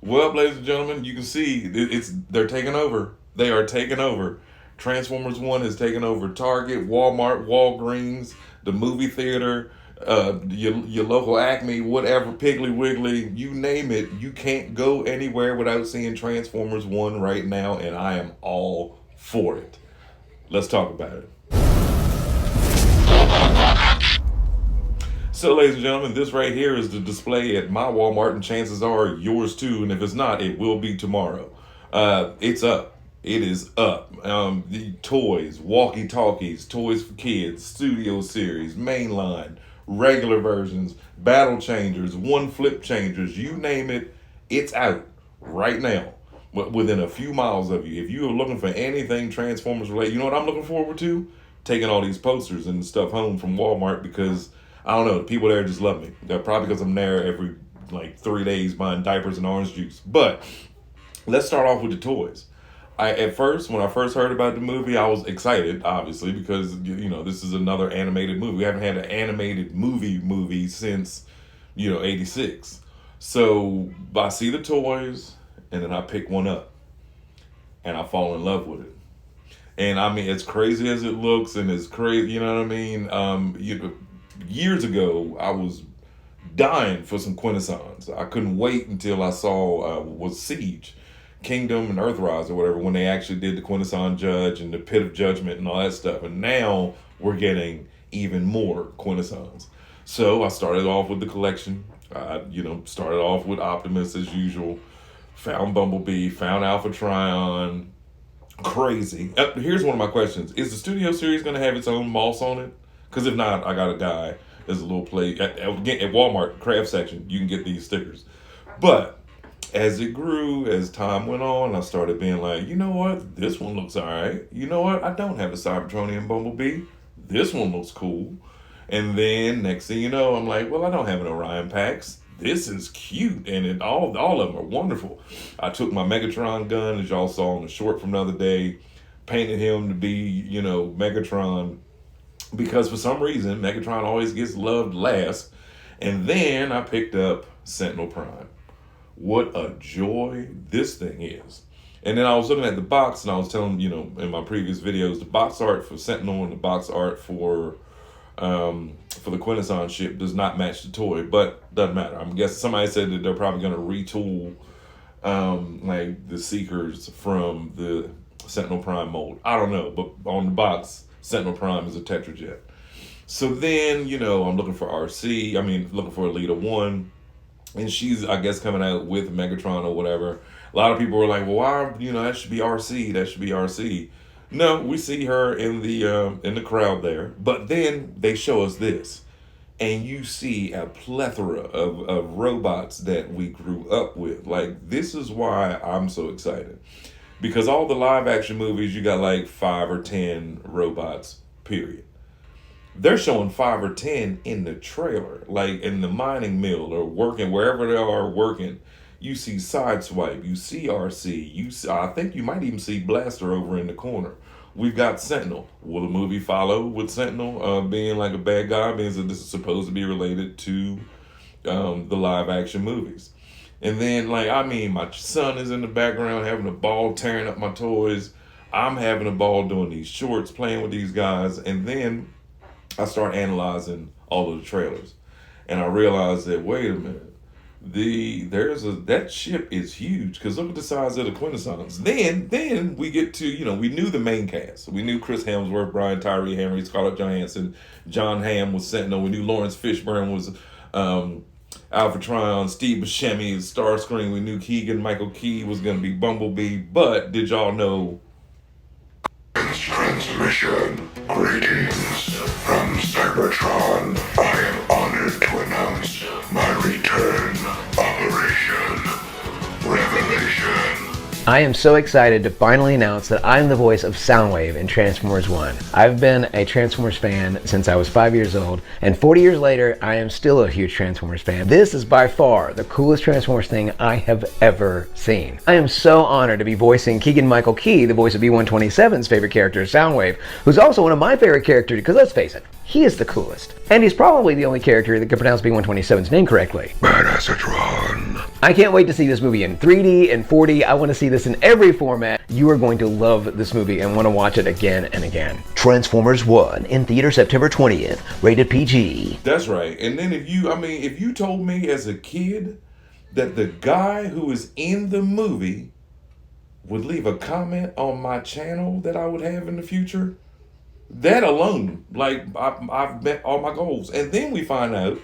Well, ladies and gentlemen, you can see they're taking over. They are taking over. Transformers One has taken over Target, Walmart, Walgreens, the movie theater, your local Acme, whatever, Piggly Wiggly, you name it. You can't go anywhere without seeing Transformers One right now, and I am all for it. Let's talk about it. So, ladies and gentlemen, this right here is the display at my Walmart, and chances are yours too. And if it's not, it will be tomorrow. It's up. It is up. The toys, walkie talkies, toys for kids, studio series, mainline, regular versions, battle changers, one flip changers, you name it, it's out right now. Within a few miles of you. If you are looking for anything Transformers related, you know what I'm looking forward to? Taking all these posters and stuff home from Walmart because I don't know, the people there just love me. They're probably because I'm there every like 3 days buying diapers and orange juice. But let's start off with the toys. At first, when I first heard about the movie, I was excited, obviously, because this is another animated movie. We haven't had an animated movie since '86. So I see the toys, and then I pick one up, and I fall in love with it. And I mean, as crazy as it looks, and as crazy, you know what I mean. Years ago, I was dying for some Quintessons. I couldn't wait until I saw was Siege, Kingdom, and Earthrise or whatever when they actually did the Quintesson Judge and the Pit of Judgment and all that stuff. And now we're getting even more Quintessons. So I started off with the collection. Started off with Optimus as usual. Found Bumblebee. Found Alpha Trion. Crazy. Here's one of my questions: is the studio series going to have its own moss on it? Because if not, I got a guy. There's a little play at Walmart craft section. You can get these stickers. But as it grew, as time went on, I started being like, you know what? This one looks all right. You know what? I don't have a Cybertronian Bumblebee. This one looks cool. And then next thing you know, I'm like, well, I don't have an Orion Pax. This is cute, and all of them are wonderful. I took my Megatron gun, as y'all saw in the short from the other day, painted him to be, Megatron, because for some reason, Megatron always gets loved last. And then I picked up Sentinel Prime. What a joy this thing is. And then I was looking at the box, and I was telling, in my previous videos, the box art for Sentinel and the box art for the Quintesson ship does not match the toy, but doesn't matter. I'm guessing somebody said that they're probably going to retool like the Seekers from the Sentinel Prime mold. I don't know, but on the box, Sentinel Prime is a Tetrajet. So then, I'm looking for looking for Alita 1, and she's, I guess, coming out with Megatron or whatever. A lot of people were like, well, why, that should be RC, that should be RC. No, we see her in the crowd there, but then they show us this, and you see a plethora of robots that we grew up with. Like, this is why I'm so excited, because all the live action movies, you got like 5 or 10 robots, period. They're showing 5 or 10 in the trailer, like in the mining mill or working wherever they are working. You see Sideswipe, you see RC, I think you might even see Blaster over in the corner. We've got Sentinel. Will the movie follow with Sentinel being like a bad guy? Means that this is supposed to be related to the live action movies. And then, my son is in the background having a ball tearing up my toys. I'm having a ball doing these shorts, playing with these guys. And then I start analyzing all of the trailers. And I realize that, wait a minute. That ship is huge, because look at the size of the Quintessons. Then we get to, we knew the main cast. We knew Chris Hemsworth, Brian Tyree Henry, Scarlett Johansson, John Hamm was Sentinel. We knew Lawrence Fishburne was Alpha Trion, Steve Buscemi, Starscream. We knew Keegan Michael Key was going to be Bumblebee. But did y'all know? Transmission. Greetings from Cybertron. I am honored to announce my return. Operation Revelation. I am so excited to finally announce that I'm the voice of Soundwave in Transformers 1. I've been a Transformers fan since I was 5 years old, and 40 years later, I am still a huge Transformers fan. This is by far the coolest Transformers thing I have ever seen. I am so honored to be voicing Keegan-Michael Key, the voice of B-127's favorite character, Soundwave, who's also one of my favorite characters, because let's face it, he is the coolest. And he's probably the only character that can pronounce B-127's name correctly. Badassatron. I can't wait to see this movie in 3D and 4D. I want to see this in every format. You are going to love this movie and want to watch it again and again. Transformers 1 in theater September 20th, rated PG. That's right. And then if you told me as a kid that the guy who is in the movie would leave a comment on my channel that I would have in the future, that alone, like, I've met all my goals. And then we find out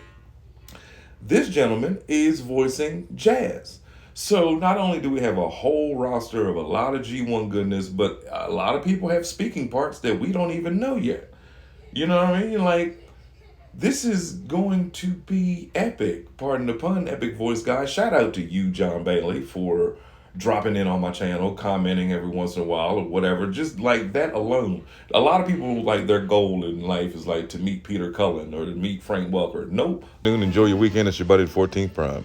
this gentleman is voicing Jazz. So not only do we have a whole roster of a lot of G1 goodness, but a lot of people have speaking parts that we don't even know yet. You know what I mean? Like, this is going to be epic. Pardon the pun, epic voice guy. Shout out to you, John Bailey, for dropping in on my channel, commenting every once in a while or whatever. Just like that alone. A lot of people, like, their goal in life is like to meet Peter Cullen or to meet Frank Welker. Nope. Enjoy your weekend. It's your buddy 14th Prime.